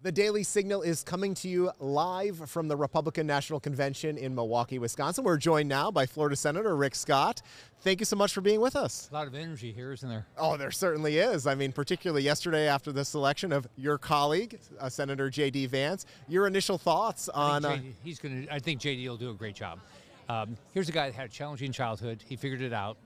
The Daily Signal is coming to you live from the Republican National Convention in Milwaukee, Wisconsin. We're joined now by Florida Senator Rick Scott. Thank you so much for being with us. A lot of energy here, isn't there? Oh, there certainly is. I mean, particularly yesterday after the selection of your colleague, Senator J.D. Vance. Your initial thoughts on... I think J.D. will do a great job. Here's a guy that had a challenging childhood. He figured it out.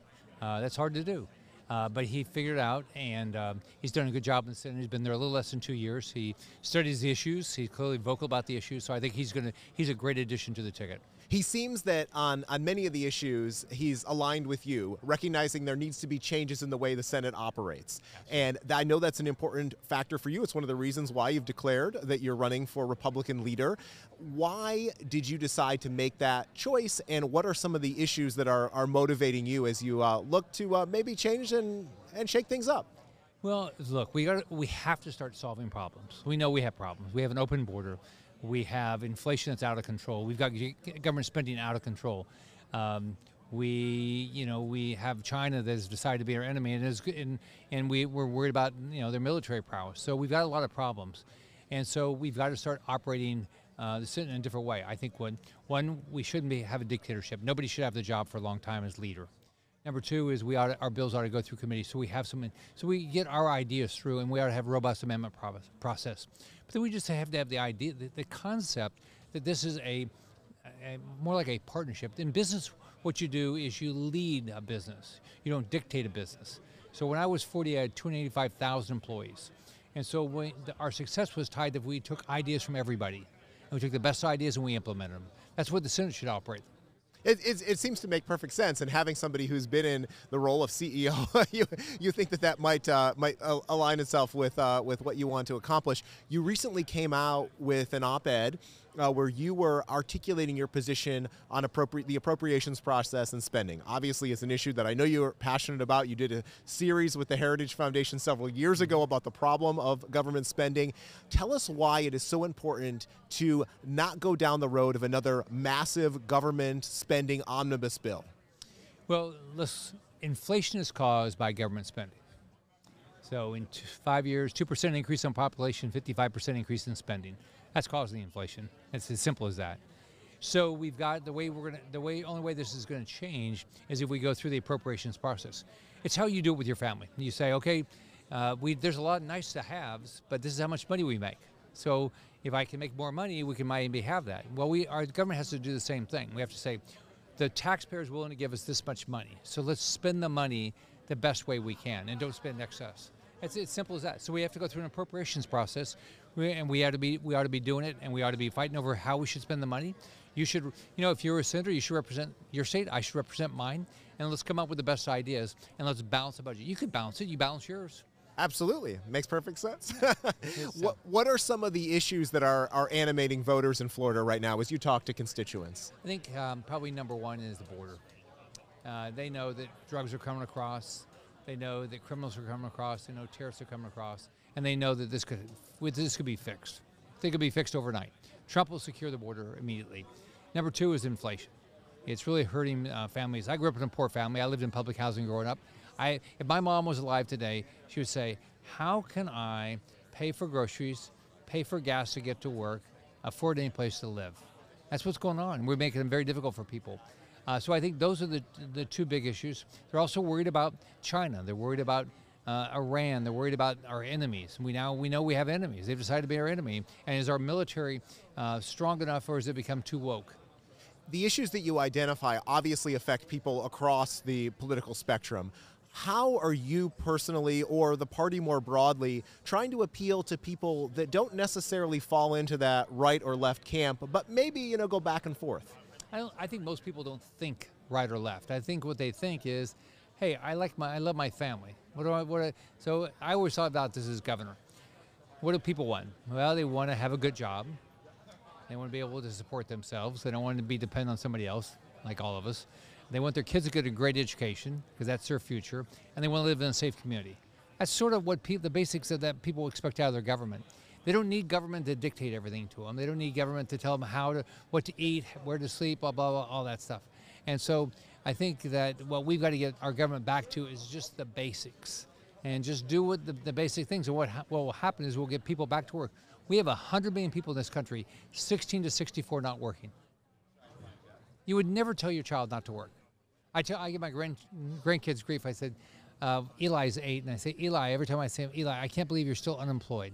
That's hard to do. But he figured it out, and he's done a good job in the Senate. He's been there a little less than 2 years. He studies the issues. He's clearly vocal about the issues. So I think he's a great addition to the ticket. He seems that on many of the issues, he's aligned with you, recognizing there needs to be changes in the way the Senate operates. Absolutely. And I know that's an important factor for you. It's one of the reasons why you've declared that you're running for Republican leader. Why did you decide to make that choice, and what are some of the issues that are motivating you as you look to maybe change and shake things up? Well, look, we have to start solving problems. We know we have problems. We have an open border. We have inflation that's out of control. We've got government spending out of control. We have China that has decided to be our enemy, and we're worried about their military prowess. So we've got a lot of problems, and so we've got to start operating the Senate in a different way. I think one, we shouldn't have a dictatorship. Nobody should have the job for a long time as leader. Number two is our bills ought to go through committee, so we get our ideas through, and we ought to have a robust amendment process. But then we just have to have the idea, the concept that this is more like a partnership. In business, what you do is you lead a business. You don't dictate a business. So when I was 40, I had 285,000 employees. And so our success was tied that we took ideas from everybody. And we took the best ideas and we implemented them. That's what the Senate should operate. It seems to make perfect sense, and having somebody who's been in the role of CEO, you think that might align itself with what you want to accomplish. You recently came out with an op-ed where you were articulating your position on the appropriations process and spending. Obviously, it's an issue that I know you're passionate about. You did a series with the Heritage Foundation several years ago about the problem of government spending. Tell us why it is so important to not go down the road of another massive government spending omnibus bill. Well, inflation is caused by government spending. So in 5 years, 2% increase on population, 55% increase in spending. That's causing the inflation. It's as simple as that. So we've got only way this is going to change is if we go through the appropriations process. It's how you do it with your family. You say, okay, there's a lot of nice to haves, but this is how much money we make. So if I can make more money, we can maybe have that. Well, our government has to do the same thing. We have to say, the taxpayer is willing to give us this much money, so let's spend the money the best way we can and don't spend excess. It's simple as that. So we have to go through an appropriations process, and we ought to be doing it, and we ought to be fighting over how we should spend the money. You should, if you're a senator, you should represent your state. I should represent mine, and let's come up with the best ideas, and let's balance the budget. You could balance it. You balance yours. Absolutely. Makes perfect sense. What are some of the issues that are animating voters in Florida right now as you talk to constituents? I think probably number one is the border. They know that drugs are coming across. They know that criminals are coming across. They know terrorists are coming across. And they know that this could be fixed. They could be fixed overnight. Trump will secure the border immediately. Number two is inflation. It's really hurting families. I grew up in a poor family. I lived in public housing growing up. If my mom was alive today, she would say, how can I pay for groceries, pay for gas to get to work, afford any place to live? That's what's going on. We're making it very difficult for people. So I think those are the two big issues. They're also worried about China. They're worried about Iran. They're worried about our enemies. We know we have enemies. They've decided to be our enemy. And is our military strong enough, or has it become too woke? The issues that you identify obviously affect people across the political spectrum. How are you personally, or the party more broadly, trying to appeal to people that don't necessarily fall into that right or left camp, but maybe go back and forth? I think most people don't think right or left. I think what they think is, hey, I love my family. So I always thought about this as governor. What do people want? Well, they want to have a good job. They want to be able to support themselves. They don't want to be dependent on somebody else, like all of us. They want their kids to get a great education, because that's their future, and they want to live in a safe community. That's sort of what the basics of that people expect out of their government. They don't need government to dictate everything to them. They don't need government to tell them what to eat, where to sleep, blah, blah, blah, all that stuff. And so I think that what we've got to get our government back to is just the basics. and just do what the basic things. And what will happen is we'll get people back to work. We have 100 million people in this country, 16 to 64 not working. You would never tell your child not to work. I give my grandkids grief. I said, Eli's 8, and I say, Eli, every time I say, Eli, I can't believe you're still unemployed.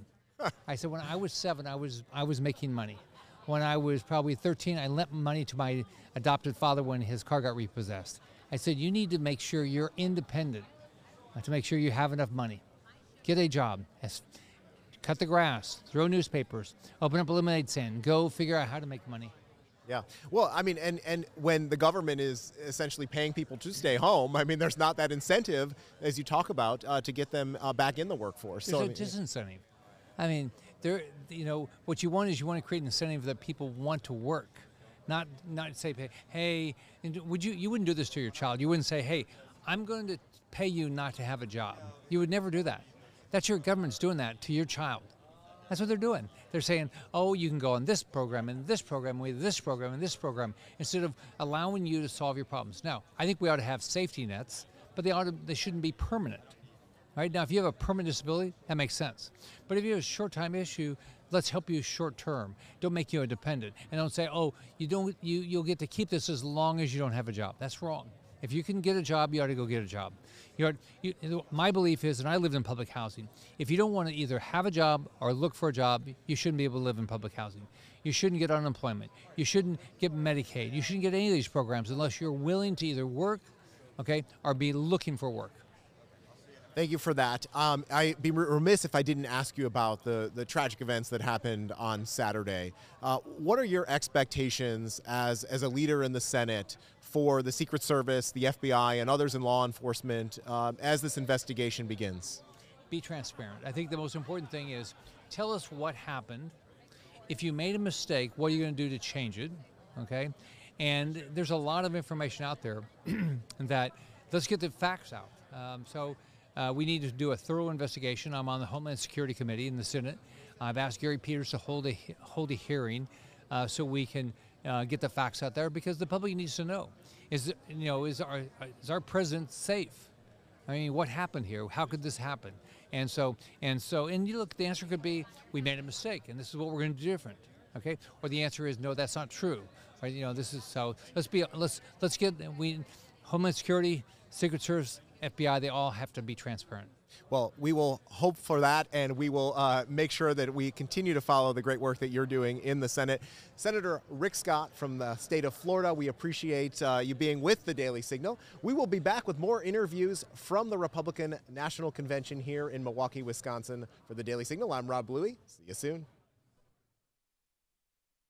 I said, when I was 7, I was making money. When I was probably 13, I lent money to my adopted father when his car got repossessed. I said, you need to make sure you're independent, to make sure you have enough money. Get a job, cut the grass, throw newspapers, open up a lemonade stand, go figure out how to make money. Yeah. Well, I mean, and when the government is essentially paying people to stay home, I mean, there's not that incentive, as you talk about, to get them back in the workforce. There's so, a disincentive. I mean, what you want is you want to create an incentive that people want to work, not say, hey, you wouldn't do this to your child. You wouldn't say, hey, I'm going to pay you not to have a job. You would never do that. That's your government's doing that to your child. That's what they're doing. They're saying, oh, you can go on this program and this program with this program and this program, instead of allowing you to solve your problems. Now, I think we ought to have safety nets, but they shouldn't be permanent. Right? Now, if you have a permanent disability, that makes sense. But if you have a short-time issue, let's help you short-term. Don't make you a dependent. And don't say, oh, you'll get to keep this as long as you don't have a job. That's wrong. If you can get a job, you ought to go get a job. My belief is, and I lived in public housing, if you don't want to either have a job or look for a job, you shouldn't be able to live in public housing. You shouldn't get unemployment. You shouldn't get Medicaid. You shouldn't get any of these programs unless you're willing to either work, okay, or be looking for work. Thank you for that. I'd be remiss if I didn't ask you about the tragic events that happened on Saturday. What are your expectations as a leader in the Senate for the Secret Service, the FBI, and others in law enforcement as this investigation begins? Be transparent. I think the most important thing is tell us what happened. If you made a mistake, what are you going to do to change it? Okay? And there's a lot of information out there that let's get the facts out. We need to do a thorough investigation. I'm on the Homeland Security Committee in the Senate. I've asked Gary Peters to hold a hearing so we can get the facts out there, because the public needs to know. Is our president safe? I mean, what happened here? How could this happen? And you look, the answer could be, we made a mistake, and this is what we're going to do different. Okay? Or the answer is, no, that's not true. Right? This is so. Let's get Homeland Security, Secret Service, FBI, they all have to be transparent. Well, we will hope for that, and we will make sure that we continue to follow the great work that you're doing in the Senate. Senator Rick Scott from the state of Florida, we appreciate you being with the Daily Signal. We will be back with more interviews from the Republican National Convention here in Milwaukee, Wisconsin. For the Daily Signal, I'm Rob Bluey. See you soon.